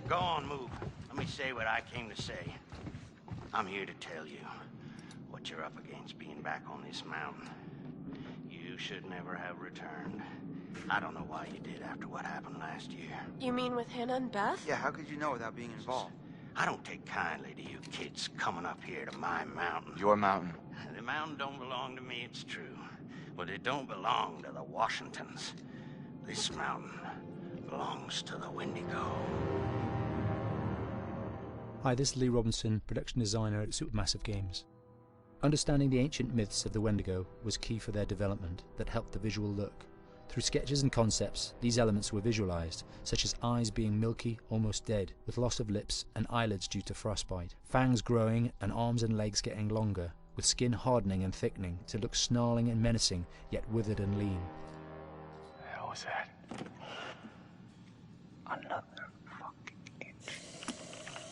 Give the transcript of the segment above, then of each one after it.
Go on, move. Let me say what I came to say. I'm here to tell you what you're up against being back on this mountain. You should never have returned. I don't know why you did after what happened last year. You mean with Hannah and Beth? Yeah, how could you know without being involved? I don't take kindly to you kids coming up here to my mountain. Your mountain. The mountain don't belong to me, it's true. But it don't belong to the Washingtons. This mountain belongs to the Wendigo. Hi, this is Lee Robinson, production designer at Supermassive Games. Understanding the ancient myths of the Wendigo was key for their development that helped the visual look. Through sketches and concepts, these elements were visualized, such as eyes being milky, almost dead, with loss of lips and eyelids due to frostbite, fangs growing and arms and legs getting longer, with skin hardening and thickening to look snarling and menacing, yet withered and lean. What the hell was that? Another fucking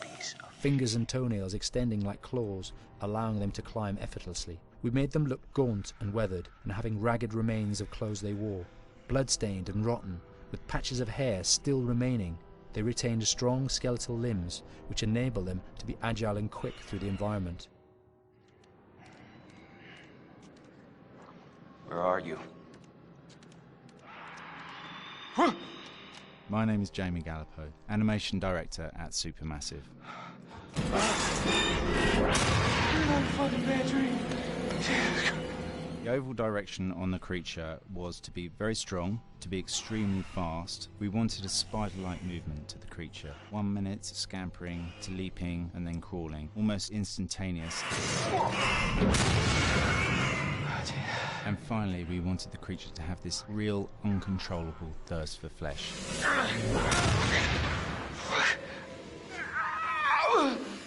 piece of... Fingers and toenails extending like claws, allowing them to climb effortlessly. We made them look gaunt and weathered, and having ragged remains of clothes they wore. Blood-stained and rotten, with patches of hair still remaining, they retained strong skeletal limbs, which enable them to be agile and quick through the environment. Where are you? My name is Jamie Gallipo, animation director at Supermassive. The overall direction on the creature was to be very strong, to be extremely fast. We wanted a spider-like movement to the creature. 1 minute scampering to leaping and then crawling, almost instantaneous. And finally, we wanted the creature to have this real, uncontrollable thirst for flesh.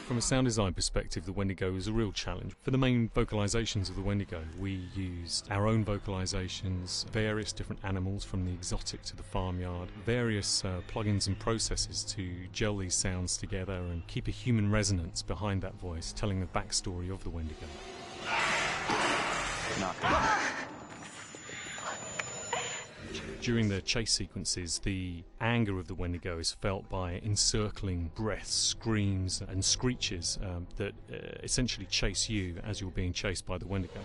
From a sound design perspective, the Wendigo is a real challenge. For the main vocalizations of the Wendigo, we used our own vocalizations, various different animals from the exotic to the farmyard, various plugins and processes to gel these sounds together and keep a human resonance behind that voice, telling the backstory of the Wendigo. During the chase sequences, the anger of the Wendigo is felt by encircling breaths, screams and screeches that essentially chase you as you're being chased by the Wendigo.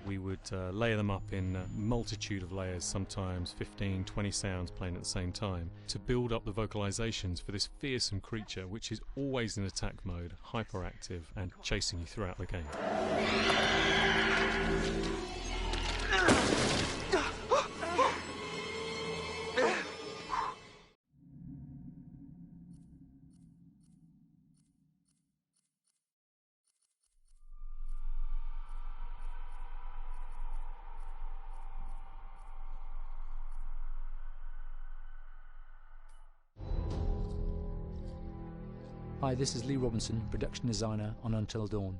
We would layer them up in a multitude of layers, sometimes 15, 20 sounds playing at the same time, to build up the vocalizations for this fearsome creature which is always in attack mode, hyperactive and chasing you throughout the game. Hi, this is Lee Robinson, production designer on Until Dawn.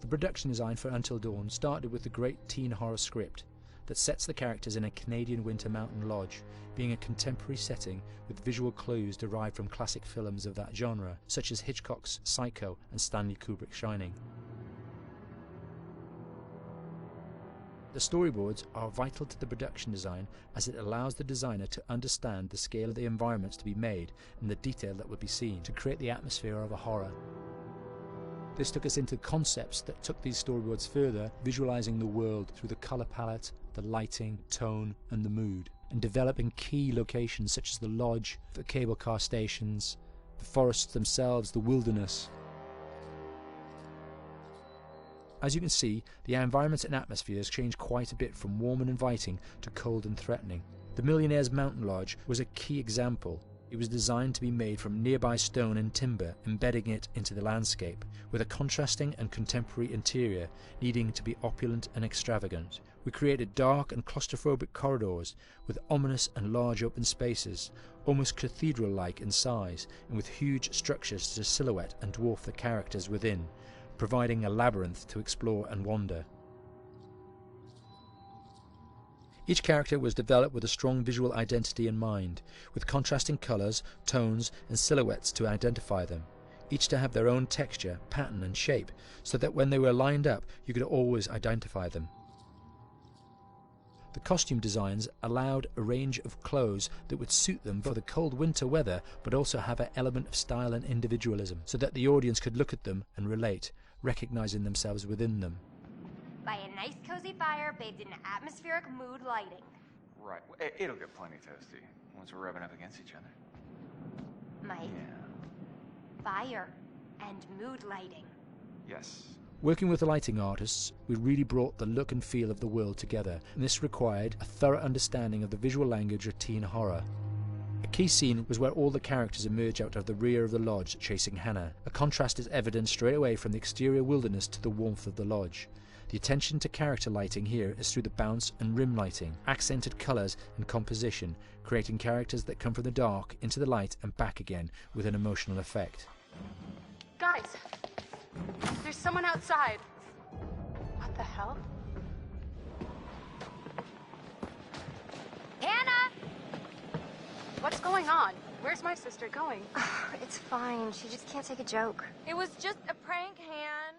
The production design for Until Dawn started with the great teen horror script that sets the characters in a Canadian winter mountain lodge, being a contemporary setting with visual clues derived from classic films of that genre, such as Hitchcock's Psycho and Stanley Kubrick's Shining. The storyboards are vital to the production design as it allows the designer to understand the scale of the environments to be made and the detail that would be seen to create the atmosphere of a horror. This took us into concepts that took these storyboards further, visualizing the world through the color palette, the lighting, tone and the mood, and developing key locations such as the lodge, the cable car stations, the forests themselves, the wilderness. As you can see, the environments and atmospheres change quite a bit from warm and inviting to cold and threatening. The Millionaire's Mountain Lodge was a key example. It was designed to be made from nearby stone and timber, embedding it into the landscape, with a contrasting and contemporary interior needing to be opulent and extravagant. We created dark and claustrophobic corridors with ominous and large open spaces, almost cathedral-like in size, and with huge structures to silhouette and dwarf the characters within, providing a labyrinth to explore and wander. Each character was developed with a strong visual identity in mind, with contrasting colours, tones and silhouettes to identify them, each to have their own texture, pattern and shape, so that when they were lined up you could always identify them. The costume designs allowed a range of clothes that would suit them for the cold winter weather, but also have an element of style and individualism, so that the audience could look at them and relate, recognizing themselves within them. By a nice cozy fire bathed in atmospheric mood lighting. Right. It'll get plenty toasty once we're rubbing up against each other. Mike, Yeah. fire and mood lighting. Yes. Working with the lighting artists, we really brought the look and feel of the world together, and this required a thorough understanding of the visual language of teen horror. A key scene was where all the characters emerge out of the rear of the lodge chasing Hannah. A contrast is evident straight away from the exterior wilderness to the warmth of the lodge. The attention to character lighting here is through the bounce and rim lighting, accented colours and composition, creating characters that come from the dark into the light and back again with an emotional effect. Guys, there's someone outside. What the hell? Hannah! What's going on? Where's my sister going? It's fine. She just can't take a joke. It was just a prank, Han.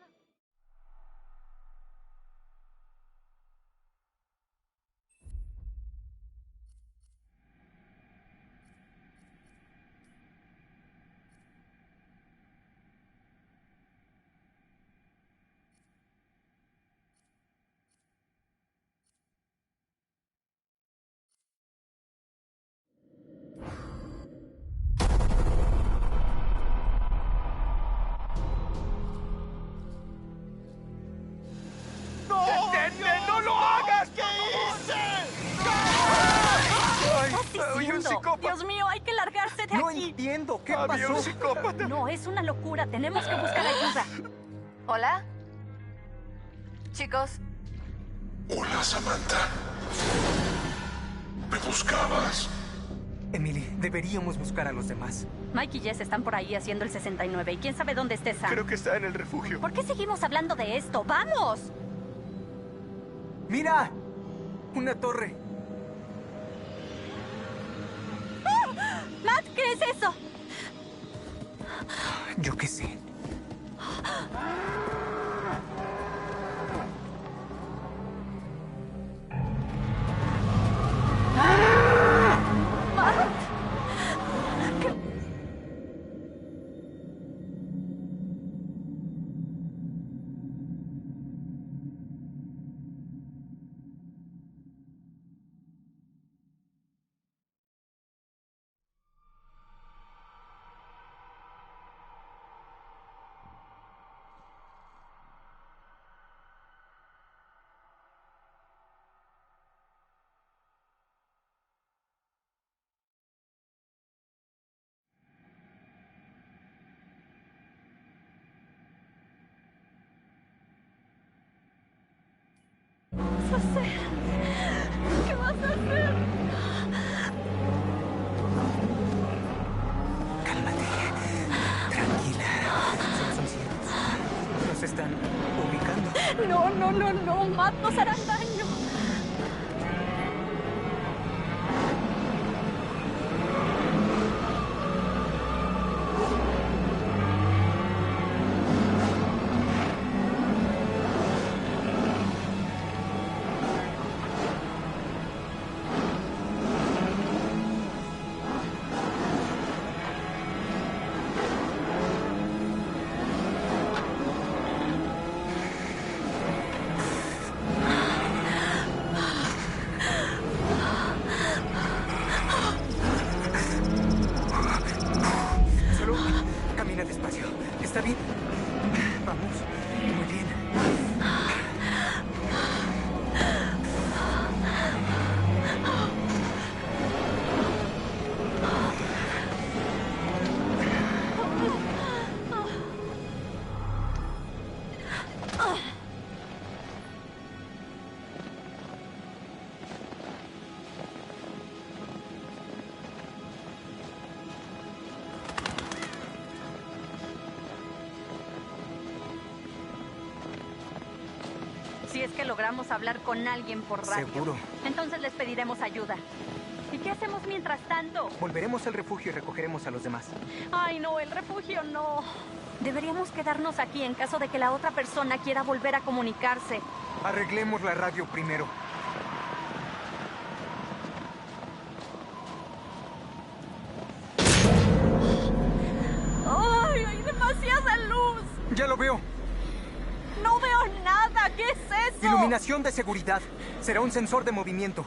¡No lo hagas! ¿Qué hice? ¿Qué estás haciendo? Dios mío, hay que largarse de No aquí. entiendo. ¿Qué pasó? Un psicópata. No, es una locura. Tenemos que buscar ayuda. ¿Hola? Chicos, Hola, Samantha. ¿Me buscabas? Emily, deberíamos buscar a los demás. Mike y Jess están por ahí haciendo el 69 y quién sabe dónde esté Sam. Creo que está en el refugio. ¿Por qué seguimos hablando de esto? ¡Vamos! ¡Mira! Una torre. ¡Ah! Matt, ¿qué es eso? Yo qué sé. ¿Qué vas a hacer? ¿Qué vas a hacer? Cálmate. Tranquila. Son ciegos. Nos están ubicando. No. Matt, nos harán daño. Solo camina despacio. ¿Está bien? Vamos. Muy bien. Si es que logramos hablar con alguien por radio. Seguro. Entonces les pediremos ayuda. ¿Y qué hacemos mientras tanto? Volveremos al refugio y recogeremos a los demás. Ay, no, el refugio no. Deberíamos quedarnos aquí en caso de que la otra persona quiera volver a comunicarse. Arreglemos la radio primero. Ya lo veo. No veo nada. ¿Qué es eso? Iluminación de seguridad. Será un sensor de movimiento.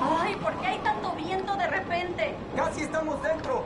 Ay, ¿por qué hay tanto viento de repente? ¡Casi estamos dentro!